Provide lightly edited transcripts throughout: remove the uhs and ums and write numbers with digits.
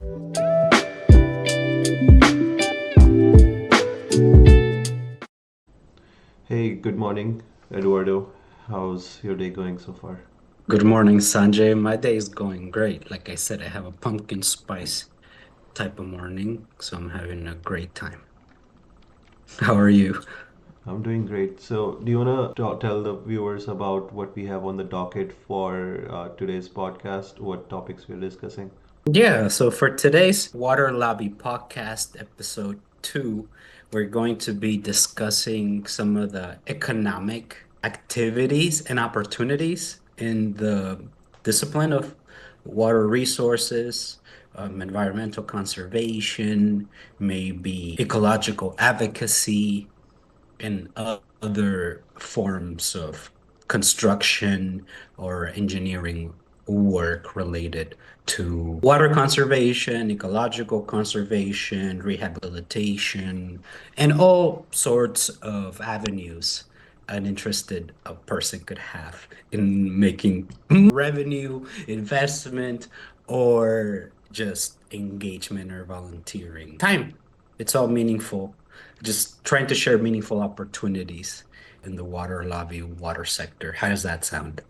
Hey, good morning, Eduardo. How's your day going so far? Good morning, Sanjay. My day is going great. Like I said, I have a pumpkin spice type of morning, so I'm having a great time. How are you? I'm doing great. So, do you want to tell the viewers about what we have on the docket for today's podcast? What topics we're discussing? Yeah, so for today's Water Lobby podcast, episode 2, we're going to be discussing some of the economic activities and opportunities in the discipline of water resources, environmental conservation, maybe ecological advocacy, and other forms of construction or engineering work related to water conservation, ecological conservation, rehabilitation, and all sorts of avenues an interested person could have in making revenue, investment, or just engagement or volunteering time. It's all meaningful, just trying to share meaningful opportunities in the water lobby, water sector. How does that sound?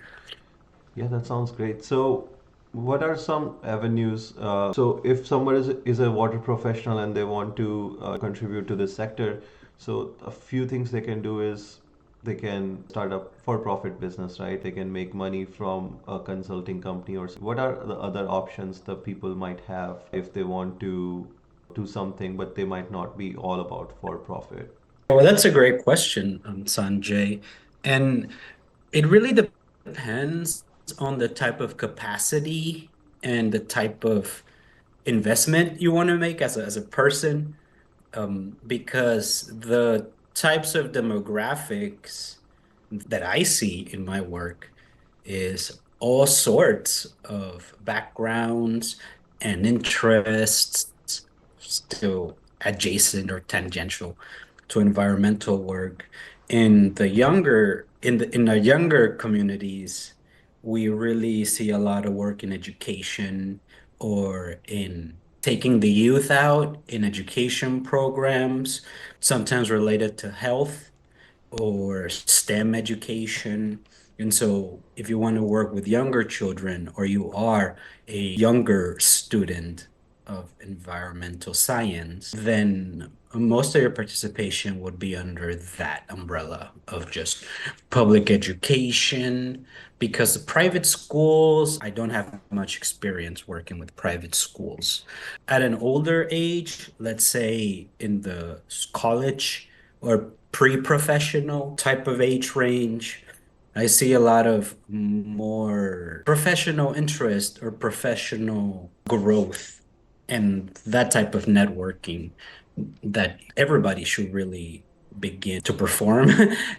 Yeah, that sounds great. So, what are some avenues? So, if someone is a water professional and they want to contribute to this sector, so a few things they can do is they can start a for-profit business, right? They can make money from a consulting company or what are the other options that people might have if they want to do something, but they might not be all about for-profit? Well, that's a great question, Sanjay. And it really depends on the type of capacity and the type of investment you want to make as a person, because the types of demographics that I see in my work is all sorts of backgrounds and interests, still adjacent or tangential to environmental work. In the younger communities, we really see a lot of work in education or in taking the youth out in education programs, sometimes related to health or STEM education. And so, if you want to work with younger children or you are a younger student of environmental science, then most of your participation would be under that umbrella of just public education. Because the private schools, I don't have much experience working with private schools. At an older age, let's say in the college or pre-professional type of age range, I see a lot of more professional interest or professional growth and that type of networking that everybody should really begin to perform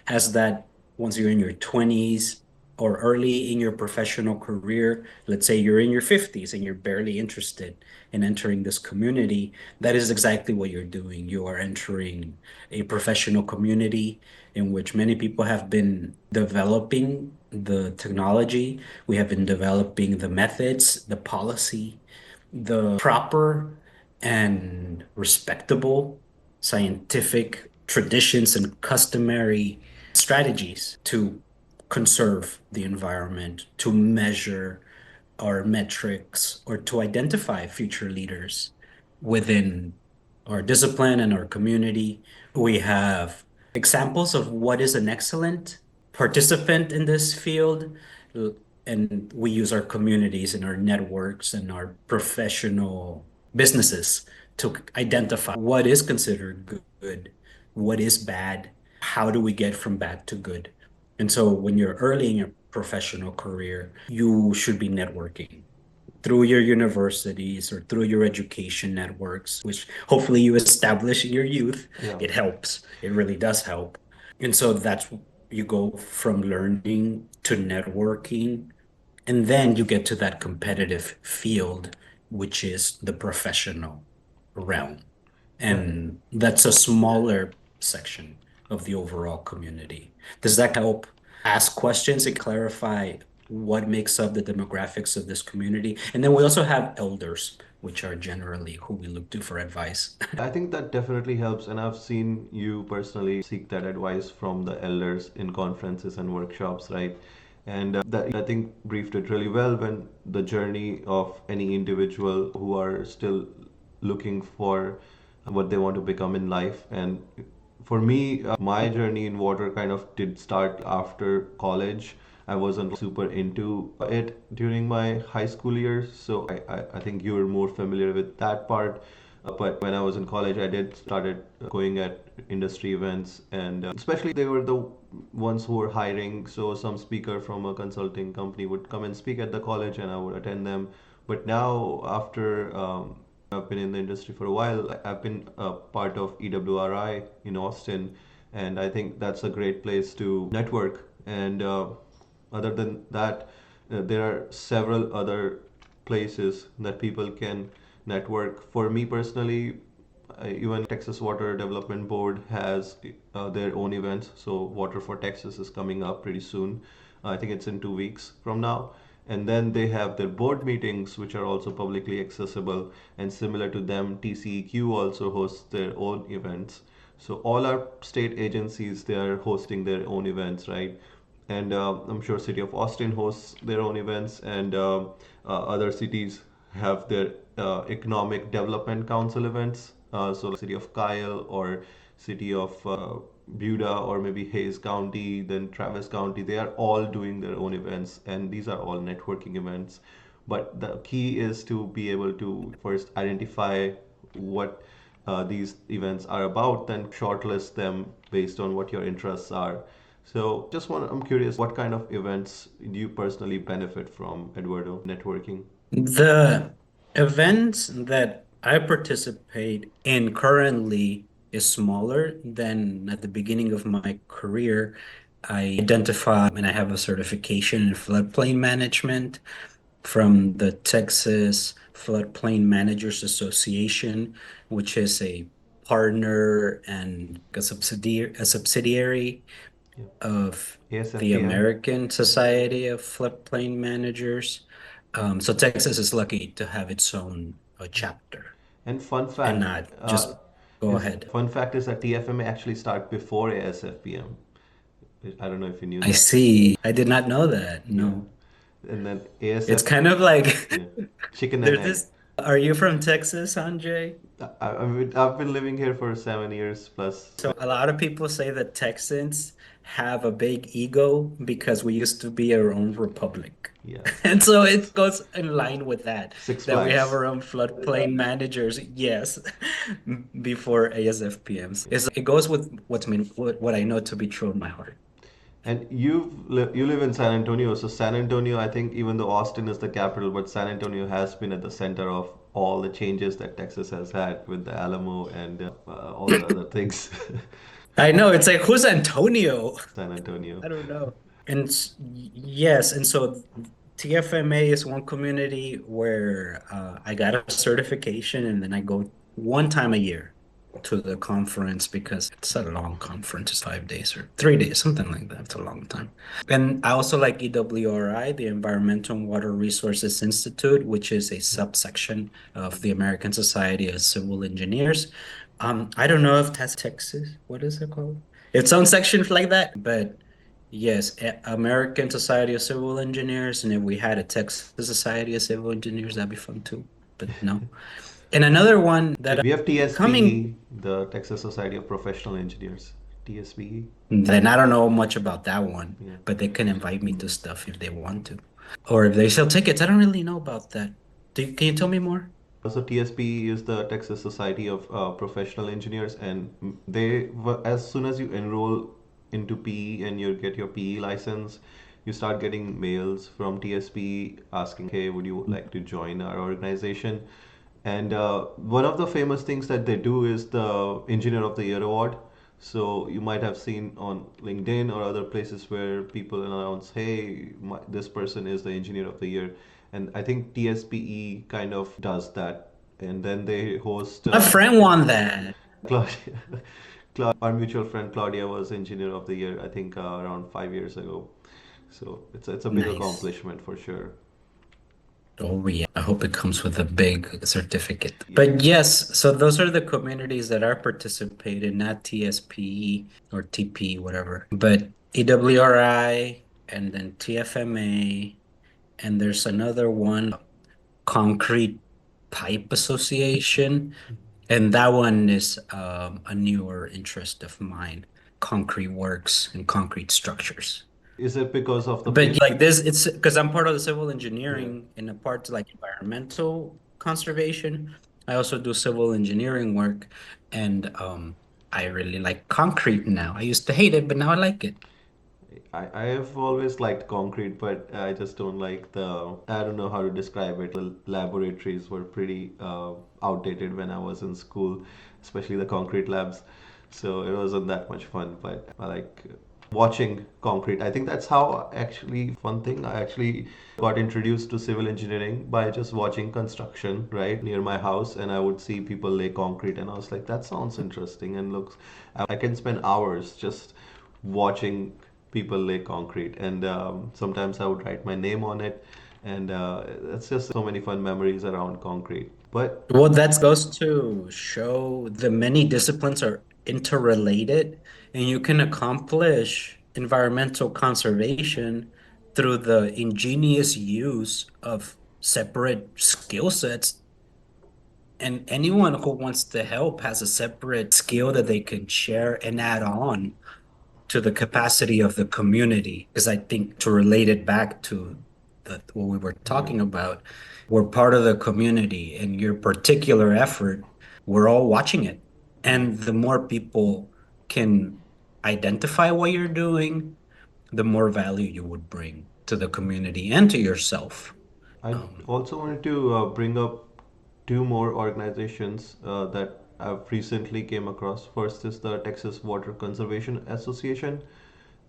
as that once you're in your 20s or early in your professional career, let's say you're in your 50s and you're barely interested in entering this community, that is exactly what you're doing. You are entering a professional community in which many people have been developing the technology, we have been developing the methods, the policy, the proper and respectable scientific traditions and customary strategies to conserve the environment, to measure our metrics, or to identify future leaders within our discipline and our community. We have examples of what is an excellent participant in this field, and we use our communities and our networks and our professional businesses to identify what is considered good, what is bad, how do we get from bad to good. And so when you're early in your professional career, you should be networking through your universities or through your education networks, which hopefully you establish in your youth. Yeah. It helps. It really does help. And so that's you go from learning to networking, and then you get to that competitive field, which is the professional realm. Yeah. And that's a smaller section of the overall community. Does that help ask questions and clarify what makes up the demographics of this community? And then we also have elders. which are generally who we look to for advice. I think that definitely helps, and I've seen you personally seek that advice from the elders in conferences and workshops, right? And that I think briefed it really well when the journey of any individual who are still looking for what they want to become in life. And for me, my journey in water kind of did start after college. I wasn't super into it during my high school years, so I think you're more familiar with that part. But when I was in college, I did started going at industry events, and especially they were the ones who were hiring. So some speaker from a consulting company would come and speak at the college, and I would attend them. But now, after I've been in the industry for a while, I've been a part of EWRI in Austin, and I think that's a great place to network. And other than that, there are several other places that people can network. For me personally, even Texas Water Development Board has their own events. So Water for Texas is coming up pretty soon. I think it's in 2 weeks from now. And then they have their board meetings, which are also publicly accessible. And similar to them, TCEQ also hosts their own events. So all our state agencies, they are hosting their own events, right? And I'm sure City of Austin hosts their own events, and other cities have their economic development council events. So like City of Kyle or City of Buda or maybe Hayes County, then Travis County, they are all doing their own events, and these are all networking events. But the key is to be able to first identify what these events are about, then shortlist them based on what your interests are. So I'm curious, what kind of events do you personally benefit from, Eduardo, networking? The events that I participate in currently is smaller than at the beginning of my career. I identify and I have a certification in floodplain management from the Texas Floodplain Managers Association, which is a partner and a subsidiary Yeah. of the ASFPM. American Society of Floodplain Managers. So Texas is lucky to have its own chapter. And fun And fact, not just go ahead. fun fact is that TFMA actually start before ASFPM. I don't know if you knew I that. see. I did not know that. Yeah. No. And then It's ASF, kind of like yeah, chicken and there's egg. this. Are you from Texas, Sanjay? I've been living here for 7 years plus. So a lot of people say that Texans have a big ego because we used to be our own republic. Yes. And so it goes in line with that, Six that we have Flags. our own floodplain managers, yes, before ASFPMs. It goes with what I know to be true in my heart. And you live in San Antonio, so San Antonio, I think even though Austin is the capital, but San Antonio has been at the center of all the changes that Texas has had with the Alamo and all the other things. I know it's like who's Antonio? San Antonio. I don't know. And yes, and so TFMA is one community where I got a certification and then I go one time a year to the conference because it's a long conference. It's 5 days or 3 days, something like that. It's a long time. And I also like EWRI, the Environmental and Water Resources Institute, which is a subsection of the American Society of Civil Engineers. I don't know if that's Texas. What is it called? Its own section like that, but yes, American Society of Civil Engineers, and if we had a Texas Society of Civil Engineers, that'd be fun too. But no. And another one that We have coming, TSPE, the Texas Society of Professional Engineers. TSPE. then I don't know much about that one, Yeah. but they can invite me to stuff if they want to. Or if they sell tickets. I don't really know about that. Can you tell me more? So TSP is the Texas Society of Professional Engineers, and as soon as you enroll into PE and you get your PE license, you start getting mails from TSP asking, "Hey, would you like to join our organization?" And one of the famous things that they do is the Engineer of the Year award. So you might have seen on LinkedIn or other places where people announce, "Hey, this person is the Engineer of the Year." And I think TSPE kind of does that. And then they host My friend won that. Claudia. Our mutual friend Claudia was Engineer of the Year, I think around 5 years ago. So it's a big Nice. accomplishment for sure. Oh yeah, I hope it comes with a big certificate. Yeah. But yes, so those are the communities that are participating, not TSP or TP, whatever, but EWRI and then TFMA, and there's another one, Concrete Pipe Association, and that one is a newer interest of mine, concrete works and concrete structures. Is it because of the But paper? like this, it's because I'm part of the civil Yeah. engineering in a part like environmental conservation. I also do civil engineering work, and I really like concrete now. I used to hate it, but now I like it. I have always liked concrete, but I just don't like I don't know how to describe it. The laboratories were pretty outdated when I was in school, especially the concrete labs. So it wasn't that much fun, but I like watching concrete. I think that's how actually fun thing. I actually got introduced to civil engineering by just watching construction right near my house, and I would see people lay concrete, and I was like, that sounds interesting and looks. I can spend hours just watching people lay concrete, and sometimes I would write my name on it, and it's just so many fun memories around concrete. But Well, that goes to show the many disciplines are interrelated, and you can accomplish environmental conservation through the ingenious use of separate skill sets. And anyone who wants to help has a separate skill that they can share and add on to the capacity of the community. Because I think to relate it back to what we were yeah, talking about, we're part of the community, and your particular effort, we're all watching it. yeah. And the more people can identify what you're doing, the more value you would bring to the community and to yourself. I Um, also wanted to bring up two more organizations that I've recently came across. First is the Texas Water Conservation Association,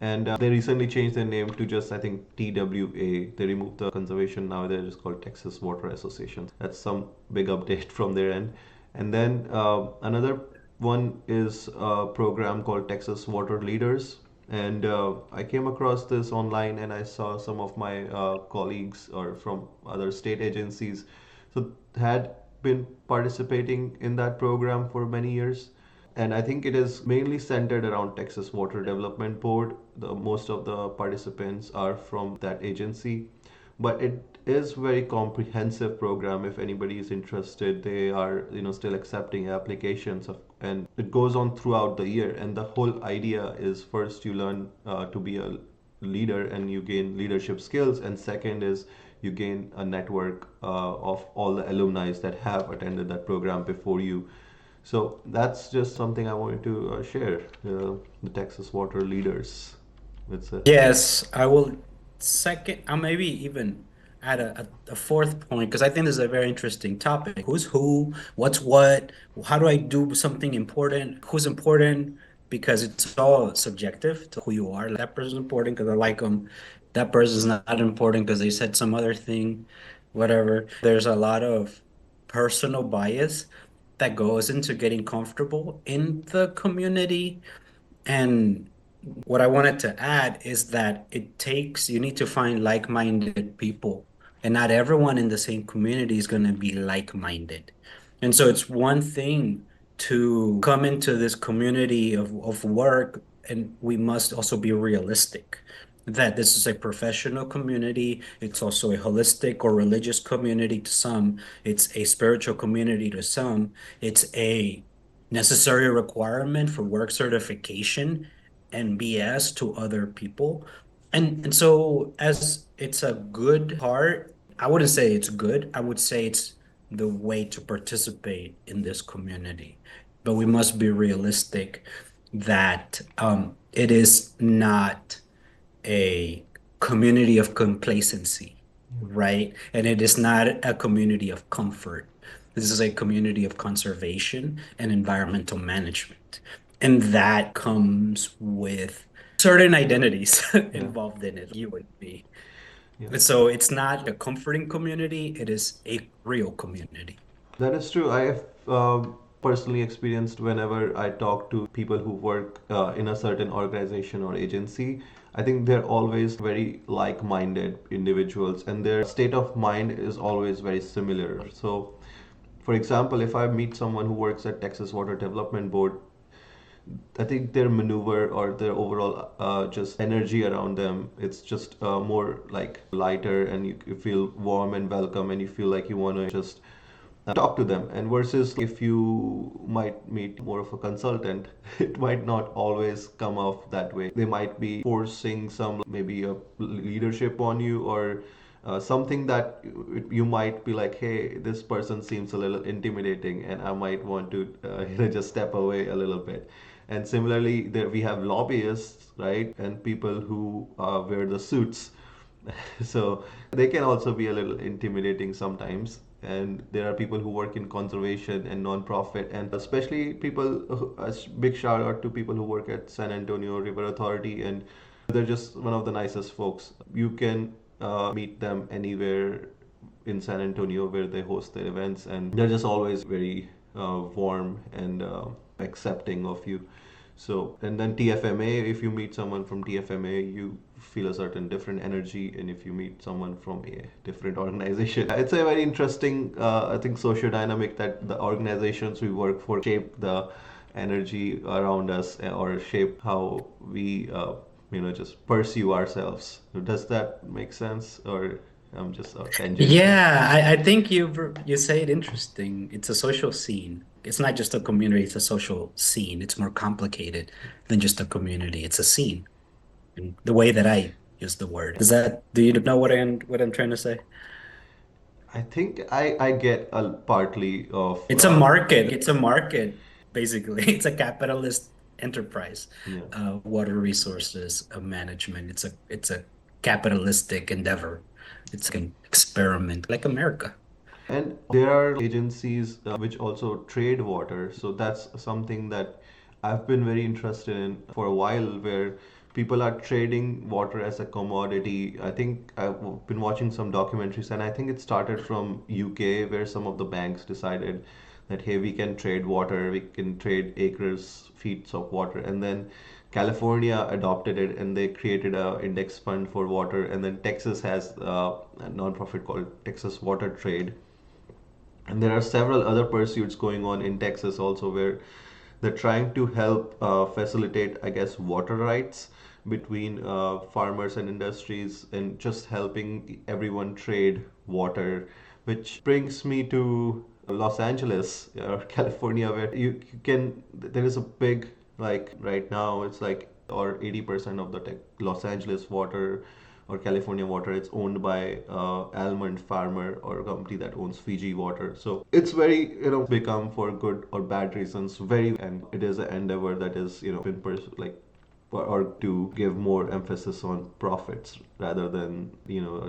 and they recently changed their name to just, I think, TWA. They removed the conservation, now they're just called Texas Water Association. That's some big update from their end. And then another one is a program called Texas Water Leaders. And I came across this online, and I saw some of my colleagues or from other state agencies so had been participating in that program for many years. And I think it is mainly centered around Texas Water Development Board. Most of the participants are from that agency, but it is very comprehensive program. If anybody is interested, they are still accepting applications and it goes on throughout the year. And the whole idea is, first you learn to be a leader and you gain leadership skills, and second is you gain a network of all the alumni that have attended that program before you. So that's just something I wanted to share. The Texas Water Leaders. It's a Yes, I will second, I'll maybe even add a fourth point because I think this is a very interesting topic. Who's who? What's what? How do I do something important? Who's important? Because it's all subjective to who you are. That person's important because I like them. That person's not important because they said some other thing, whatever. There's a lot of personal bias that goes into getting comfortable in the community. And what I wanted to add is that you need to find like-minded people, and not everyone in the same community is going to be like-minded. And so it's one thing to come into this community of work, and we must also be realistic that this is a professional community. It's also a holistic or religious community to some. It's a spiritual community to some. It's a necessary requirement for work certification and BS to other people. And so as it's a good part, I wouldn't say it's good. I would say it's the way to participate in this community. But we must be realistic that it is not a community of complacency, right? And it is not a community of comfort. This is a community of conservation and environmental management. And that comes with certain identities yeah, involved in it. You would be. yeah. So it's not a comforting community, it is a real community. That is true. I have personally experienced whenever I talk to people who work in a certain organization or agency. I think they're always very like-minded individuals, and their state of mind is always very similar. So, for example, if I meet someone who works at Texas Water Development Board, I think their maneuver or their overall just energy around them, it's just more like lighter, and you feel warm and welcome, and you feel like you want to just talk to them. And versus if you might meet more of a consultant, it might not always come off that way. They might be forcing some maybe a leadership on you, or something that you might be like, hey, this person seems a little intimidating, and I might want to just step away a little bit. And similarly, there we have lobbyists, right, and people who wear the suits. So they can also be a little intimidating sometimes. And there are people who work in conservation and non-profit, and especially people, a big shout out to people who work at San Antonio River Authority, and they're just one of the nicest folks. You can meet them anywhere in San Antonio where they host their events, and they're just always very warm and accepting of you. So, and then TFMA, if you meet someone from TFMA, you feel a certain different energy, and if you meet someone from a different organization, it's a very interesting, I think, social dynamic that the organizations we work for shape the energy around us, or shape how we, just pursue ourselves. Does that make sense, or I'm just tangenting? Yeah, I think you say it interesting. It's a social scene. It's not just a community, it's a social scene. It's more complicated than just a community. It's a scene. And the way that I use the word. Do you know what I'm trying to say? I think I get a partly of It's a market. It's a market, basically. It's a capitalist enterprise. yeah. Water resources management. It's a capitalistic endeavor. It's like an experiment, like America. And there are agencies which also trade water. So that's something that I've been very interested in for a while, where people are trading water as a commodity. I think I've been watching some documentaries, and I think it started from UK, where some of the banks decided that, hey, we can trade water, we can trade acres, feet of water. And then California adopted it, and they created a index fund for water. And then Texas has a nonprofit called Texas Water Trade, and there are several other pursuits going on in Texas also, where they're trying to help facilitate, I guess, water rights between farmers and industries, and just helping everyone trade water. Which brings me to Los Angeles, California, where you can, there is a big, like right now, it's like, or 80% of the Los Angeles water or California water, it's owned by almond farmer or a company that owns Fiji water. So it's very, become, for good or bad reasons, very, and it is an endeavor that is, been like, or to give more emphasis on profits rather than,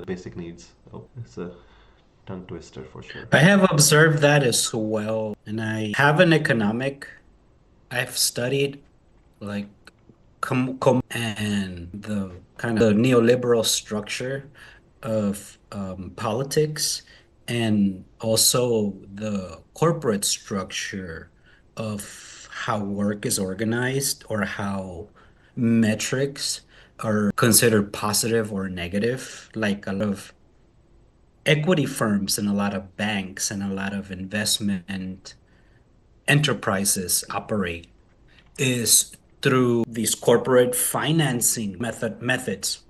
basic needs. So it's a tongue twister for sure. I have observed that as well, and I have an economic. I've studied like and the kind of the neoliberal structure of politics, and also the corporate structure of how work is organized, or how metrics are considered positive or negative. Like a lot of equity firms and a lot of banks and a lot of investment enterprises operate is through these corporate financing methods,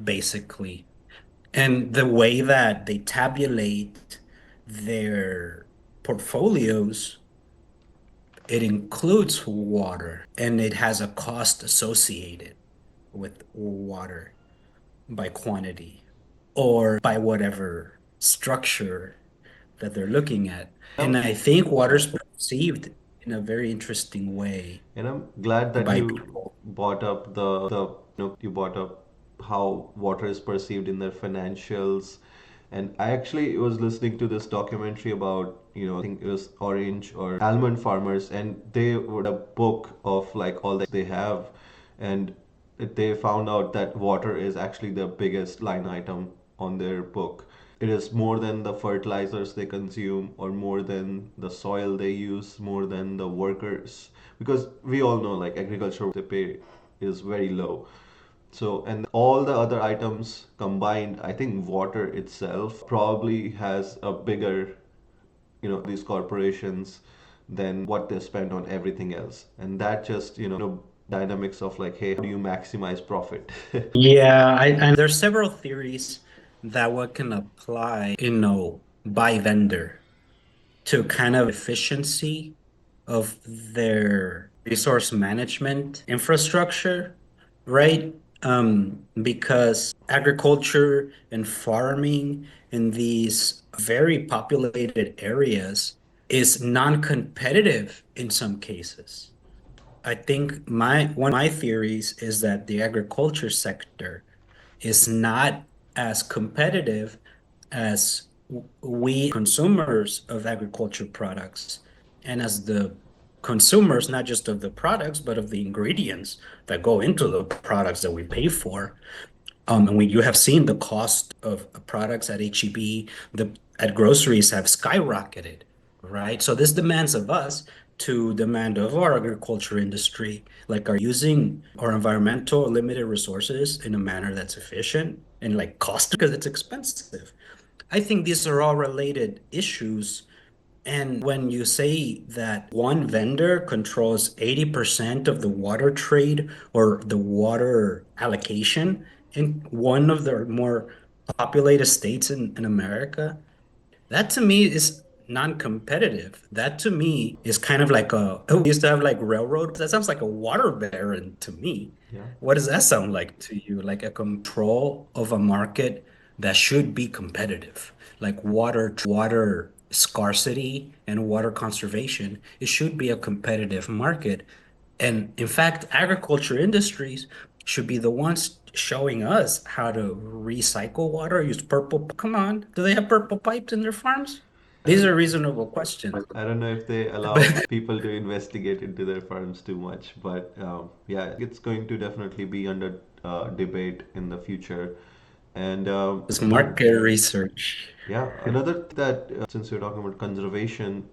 basically. And the way that they tabulate their portfolios, it includes water, and it has a cost associated with water by quantity or by whatever structure that they're looking at. And I think water's perceived in a very interesting way And I'm glad that by you people. brought up you brought up how water is perceived in their financials. And I actually was listening to this documentary about, I think it was orange or almond farmers, and they wrote a book of like all that they have, and they found out that water is actually the biggest line item on their book. it is more than the fertilizers they consume, or more than the soil they use, more than the workers. Because we all know, like, agriculture, they pay is very low. So, and all the other items combined, I think water itself probably has a bigger, these corporations, than what they spend on everything else. And that just, dynamics of like, hey, how do you maximize profit? Yeah, and there's several theories that one can apply, by vendor to kind of efficiency of their resource management infrastructure, right? Because agriculture and farming in these very populated areas is non-competitive in some cases. I think one of my theories is that the agriculture sector is not as competitive as we consumers of agriculture products and as the consumers, not just of the products, but of the ingredients that go into the products that we pay for. And you have seen the cost of products at HEB, at groceries have skyrocketed, right? So this demands of us to demand of our agriculture industry, like are using our environmental limited resources in a manner that's efficient and like cost because it's expensive. I think these are all related issues. And when you say that one vendor controls 80% of the water trade or the water allocation in one of the more populated states in America, that to me is non-competitive. That to me is kind of like oh, we used to have like railroad. That sounds like a water baron to me. Yeah. What does that sound like to you? Like a control of a market that should be competitive, like water scarcity and water conservation. It should be a competitive market. And in fact, agriculture industries should be the ones showing us how to recycle water, use purple. Come on, do they have purple pipes in their farms? I These don't are reasonable questions. I don't know if they allow people to investigate into their firms too much, but yeah, it's going to definitely be under debate in the future. And It's market research. yeah, another thing that, since you're talking about conservation,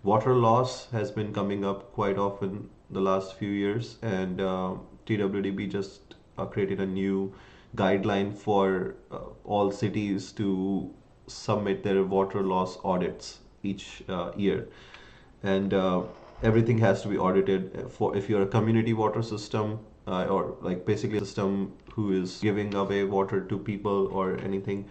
water loss has been coming up quite often the last few years, and TWDB just created a new guideline for all cities to submit their water loss audits each year. And everything has to be audited for if you're a community water system, or like basically a system who is giving away water to people or anything.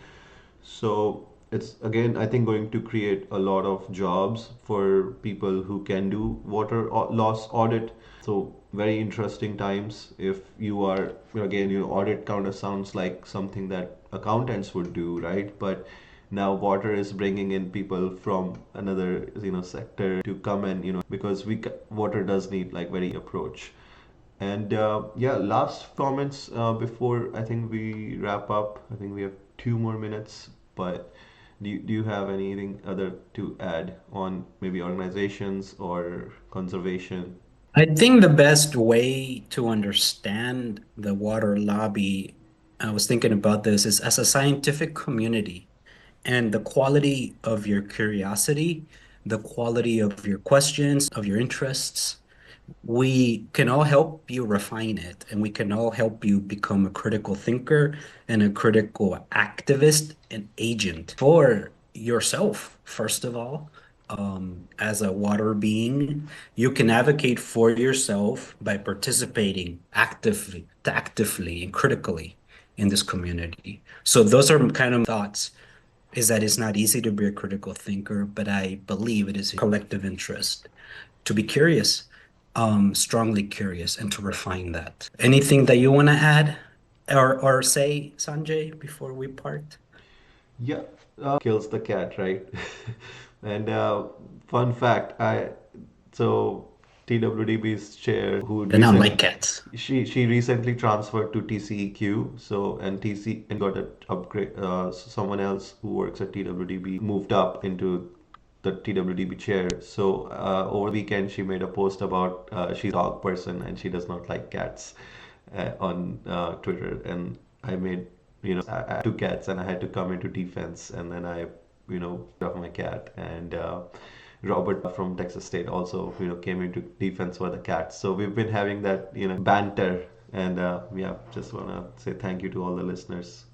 So it's again, I think, going to create a lot of jobs for people who can do water loss audit. So very interesting times. If you are, again, audit kind of sounds like something that accountants would do, right? But now water is bringing in people from another, sector to come and, because water does need like very approach. And yeah, last comments before I think we wrap up. I think we have 2 more minutes, but do you have anything other to add on maybe organizations or conservation? I think the best way to understand the water lobby, I was thinking about this, is as a scientific community and the quality of your curiosity, the quality of your questions, of your interests. We can all help you refine it, and we can all help you become a critical thinker and a critical activist and agent for yourself, first of all. As a water being, you can advocate for yourself by participating actively and critically in this community. So those are kind of thoughts, is that it's not easy to be a critical thinker, but I believe it is a collective interest to be curious, strongly curious, and to refine that. Anything that you want to add or say, Sanjay, before we part? Yeah, kills the cat, right? And fun fact, I so TWDB's chair, who Then I don't recent like cats. she recently transferred to TCEQ. So, and TC and got an upgrade. So someone else who works at TWDB moved up into the TWDB chair. So over the weekend, she made a post about she's a dog person and she does not like cats on Twitter. And I made, I had two cats and I had to come into defense, and then I of my cat, and Robert from Texas State also came into defense for the cats. So we've been having that banter, and yeah, just wanna say thank you to all the listeners.